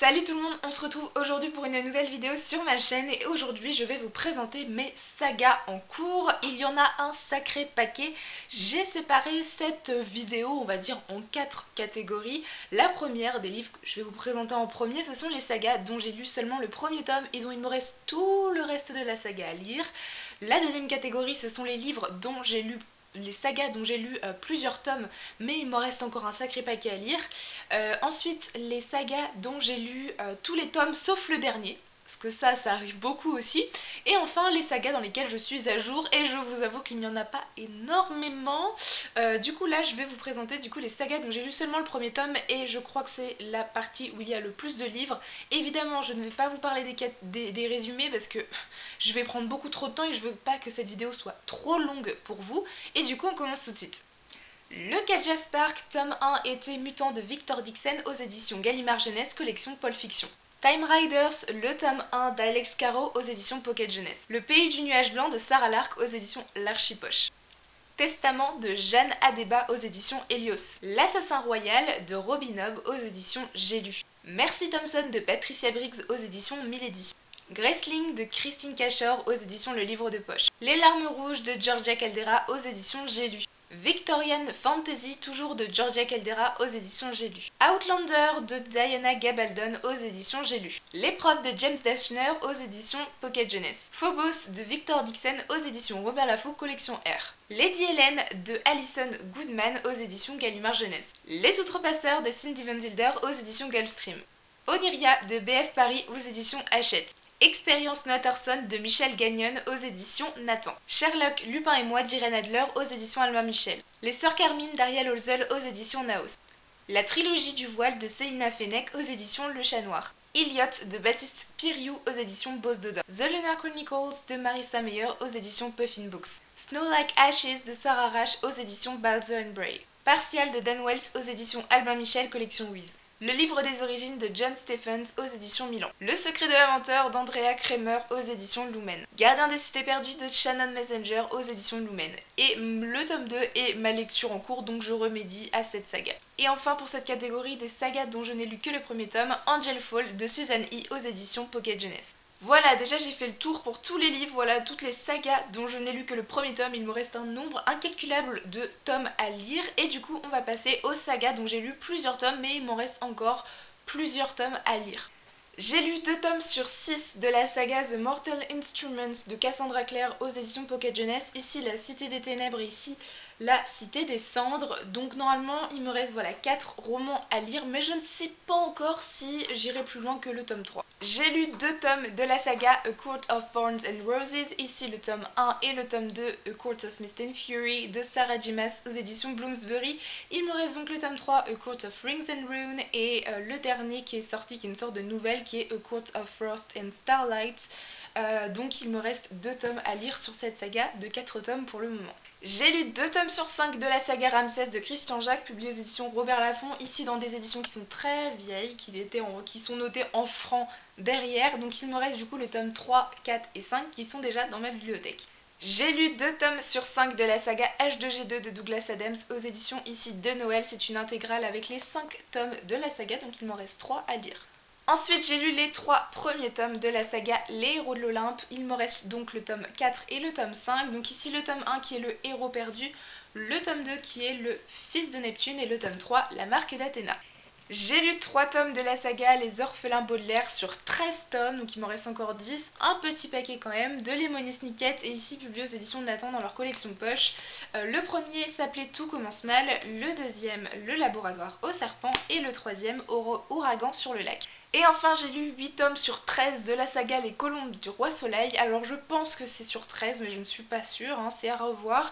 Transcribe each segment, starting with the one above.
Salut tout le monde, on se retrouve aujourd'hui pour une nouvelle vidéo sur ma chaîne et aujourd'hui je vais vous présenter mes sagas en cours. Il y en a un sacré paquet. J'ai séparé cette vidéo, on va dire, en 4 catégories. La première des livres que je vais vous présenter en premier, ce sont les sagas dont j'ai lu seulement le premier tome et dont il me reste tout le reste de la saga à lire. La deuxième catégorie, ce sont les livres dont j'ai lu les sagas dont j'ai lu plusieurs tomes, mais il m'en reste encore un sacré paquet à lire. Ensuite, les sagas dont j'ai lu tous les tomes sauf le dernier, parce que ça arrive beaucoup aussi. Et enfin, les sagas dans lesquelles je suis à jour, et je vous avoue qu'il n'y en a pas énormément. Du coup, là, je vais vous présenter les sagas dont j'ai lu seulement le premier tome, et je crois que c'est la partie où il y a le plus de livres. Évidemment, je ne vais pas vous parler des résumés, parce que je vais prendre beaucoup trop de temps, et je veux pas que cette vidéo soit trop longue pour vous. Et du coup, on commence tout de suite. Le Kadja Spark, tome 1, Été mutant de Victor Dixon aux éditions Gallimard Jeunesse, collection Pulp Fiction. Time Riders, le tome 1 d'Alex Caro aux éditions Pocket Jeunesse. Le Pays du nuage blanc de Sarah Lark aux éditions L'Archipoche. Testament de Jeanne Adeba aux éditions Helios. L'Assassin Royal de Robin Hobb aux éditions J'ai lu. Mercy Thompson de Patricia Briggs aux éditions Milady. Graceling de Christine Cachor aux éditions Le Livre de Poche. Les Larmes Rouges de Georgia Caldera aux éditions J'ai lu. Victorian Fantasy, toujours de Georgia Caldera aux éditions J'ai lu. Outlander de Diana Gabaldon aux éditions J'ai lu. L'épreuve de James Dashner aux éditions Pocket Jeunesse. Phobos de Victor Dixon aux éditions Robert Laffont, collection R. Lady Helen de Alison Goodman aux éditions Gallimard Jeunesse. Les Outrepasseurs de Cindy Van Wilder aux éditions Gulfstream. Oniria de BF Paris aux éditions Hachette. Expérience Natterson de Michel Gagnon aux éditions Nathan. Sherlock, Lupin et moi d'Irène Adler aux éditions Albin Michel. Les Sœurs Carmine d'Ariel Holzel aux éditions Naos. La trilogie du voile de Célina Fenech aux éditions Le Chat Noir. Iliot de Baptiste Piriou aux éditions Boss Doda. The Lunar Chronicles de Marissa Meyer aux éditions Puffin Books. Snow Like Ashes de Sarah Rash aux éditions Balzer & Bray. Partial de Dan Wells aux éditions Albin Michel, collection Wiz. Le livre des origines de John Stephens aux éditions Milan. Le secret de l'inventeur d'Andrea Kremer aux éditions Lumen. Gardien des cités perdues de Shannon Messenger aux éditions Lumen. Et le tome 2 est ma lecture en cours, donc je remédie à cette saga. Et enfin, pour cette catégorie des sagas dont je n'ai lu que le premier tome, Angel Fall de Suzanne E aux éditions Pocket Jeunesse. Voilà, déjà j'ai fait le tour pour tous les livres, voilà toutes les sagas dont je n'ai lu que le premier tome. Il me reste un nombre incalculable de tomes à lire et du coup on va passer aux sagas dont j'ai lu plusieurs tomes, mais il m'en reste encore plusieurs tomes à lire. J'ai lu 2 tomes sur 6 de la saga The Mortal Instruments de Cassandra Clare aux éditions Pocket Jeunesse. Ici la Cité des Ténèbres et ici la Cité des Cendres. Donc normalement il me reste 4 romans à lire, mais je ne sais pas encore si j'irai plus loin que le tome 3. J'ai lu 2 tomes de la saga A Court of Thorns and Roses, ici le tome 1 et le tome 2 A Court of Mist and Fury de Sarah J. Maas aux éditions Bloomsbury. Il me reste donc le tome 3 A Court of Rings and Ruin et le dernier qui est sorti, qui est une sorte de nouvelle, qui est A Court of Frost and Starlight. Donc il me reste 2 tomes à lire sur cette saga de 4 tomes pour le moment. J'ai lu 2 tomes sur 5 de la saga Ramsès de Christian Jacques, publié aux éditions Robert Laffont, ici dans des éditions qui sont très vieilles, qui sont notées en francs derrière. Donc il me reste du coup le tome 3, 4 et 5 qui sont déjà dans ma bibliothèque. J'ai lu 2 tomes sur 5 de la saga H2G2 de Douglas Adams aux éditions ici de Noël. C'est une intégrale avec les 5 tomes de la saga, donc il m'en reste 3 à lire. Ensuite, j'ai lu les 3 premiers tomes de la saga Les Héros de l'Olympe. Il me reste donc le tome 4 et le tome 5. Donc ici le tome 1 qui est le héros perdu, le tome 2 qui est le fils de Neptune et le tome 3, la marque d'Athéna. J'ai lu 3 tomes de la saga Les Orphelins Baudelaire sur 13 tomes, donc il m'en reste encore 10, un petit paquet quand même, de Lemony Snicket et ici publié aux éditions de Nathan dans leur collection poche. Le premier s'appelait Tout commence mal, le deuxième Le Laboratoire au serpent et le troisième Ouragan sur le lac. Et enfin j'ai lu 8 tomes sur 13 de la saga Les Colombes du Roi Soleil. Alors je pense que c'est sur 13 mais je ne suis pas sûre, c'est à revoir.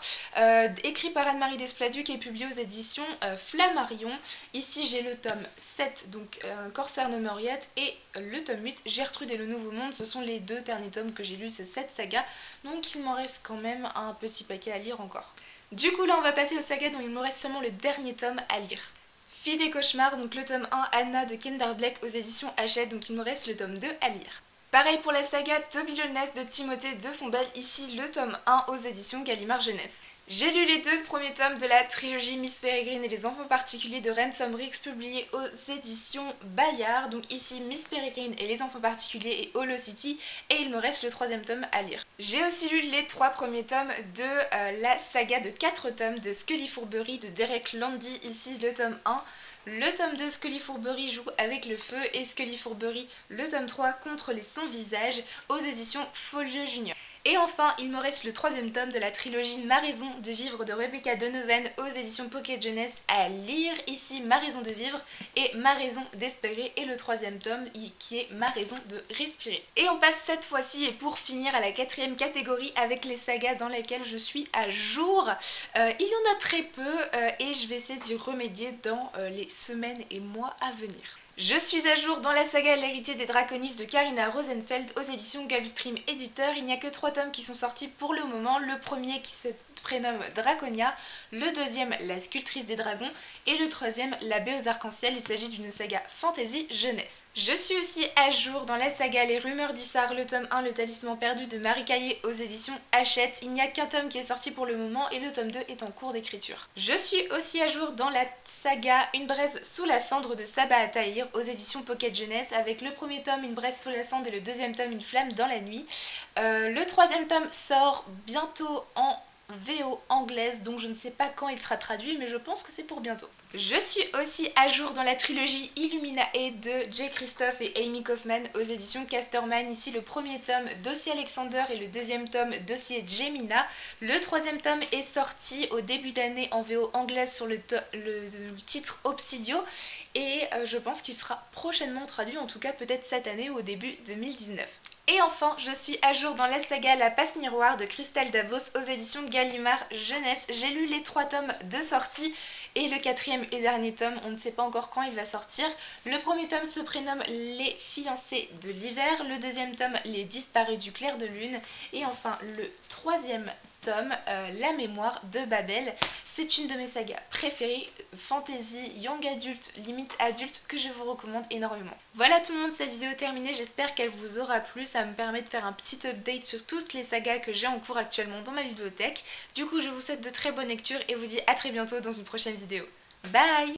Écrit par Anne-Marie Despladuc et publié aux éditions Flammarion. Ici j'ai le tome 7, donc Corsair No More Yet, et le tome 8, Gertrude et le Nouveau Monde. Ce sont les 2 derniers tomes que j'ai lus de cette saga, donc il m'en reste quand même un petit paquet à lire encore. Du coup là on va passer aux sagas dont il me reste seulement le dernier tome à lire. Fille des cauchemars, donc le tome 1, Anna de Kendar Black aux éditions Hachette, donc il me reste le tome 2 à lire. Pareil pour la saga Toby le Nest de Timothée de Fombelle, ici le tome 1 aux éditions Gallimard Jeunesse. J'ai lu les 2 premiers tomes de la trilogie Miss Peregrine et les enfants particuliers de Ransom Riggs publiés aux éditions Bayard. Donc ici Miss Peregrine et les enfants particuliers et Holocity, et il me reste le 3e tome à lire. J'ai aussi lu les 3 premiers tomes de la saga de 4 tomes de Scully Fourberie de Derek Landy, ici le tome 1. Le tome 2, Scully Fourberie joue avec le feu, et Scully Fourberie, le tome 3, contre les sans-visage, aux éditions Folio Junior. Et enfin, il me reste le 3e tome de la trilogie Ma raison de vivre de Rebecca Donovan aux éditions Pocket Jeunesse à lire. Ici, Ma raison de vivre et Ma raison d'espérer, et le 3e tome qui est Ma raison de respirer. Et on passe cette fois-ci, et pour finir, à la 4e catégorie avec les sagas dans lesquelles je suis à jour. Il y en a très peu et je vais essayer d'y remédier dans les semaines et mois à venir. Je suis à jour dans la saga L'héritier des Draconis de Karina Rosenfeld aux éditions Gulfstream Éditeur. Il n'y a que 3 tomes qui sont sortis pour le moment. Le premier qui se prénomme Draconia, le 2e La sculptrice des dragons et le 3e L'abbé aux arcs-en-ciel. Il s'agit d'une saga fantasy jeunesse. Je suis aussi à jour dans la saga Les rumeurs d'Issar, le tome 1 Le talisman perdu de Marie Caillé aux éditions Hachette. Il n'y a qu'un tome qui est sorti pour le moment et le tome 2 est en cours d'écriture. Je suis aussi à jour dans la saga Une braise sous la cendre de Sabah Atahir aux éditions Pocket Jeunesse, avec le premier tome Une braise sous la cendre et le 2e tome Une flamme dans la nuit. Le 3e tome sort bientôt en VO anglaise, donc je ne sais pas quand il sera traduit, mais je pense que c'est pour bientôt. Je suis aussi à jour dans la trilogie Illuminae de Jay Christophe et Amy Kaufman aux éditions Casterman. Ici le premier tome Dossier Alexander et le 2e tome Dossier Gemina. Le 3e tome est sorti au début d'année en VO anglaise sur le titre Obsidio, et je pense qu'il sera prochainement traduit, en tout cas peut-être cette année ou au début 2019. Et enfin, je suis à jour dans la saga La Passe Miroir de Christelle Davos aux éditions Gallimard Jeunesse. J'ai lu les 3 tomes de sortie et le 4e et dernier tome, on ne sait pas encore quand il va sortir. Le premier tome se prénomme Les fiancés de l'hiver, le 2e tome Les disparus du clair de lune, et enfin le 3e tome La mémoire de Babel. C'est une de mes sagas préférées, fantasy, young adulte, limite adulte, que je vous recommande énormément. Voilà tout le monde, cette vidéo est terminée, j'espère qu'elle vous aura plu. Ça me permet de faire un petit update sur toutes les sagas que j'ai en cours actuellement dans ma bibliothèque. Du coup, je vous souhaite de très bonnes lectures et vous dis à très bientôt dans une prochaine vidéo. Bye!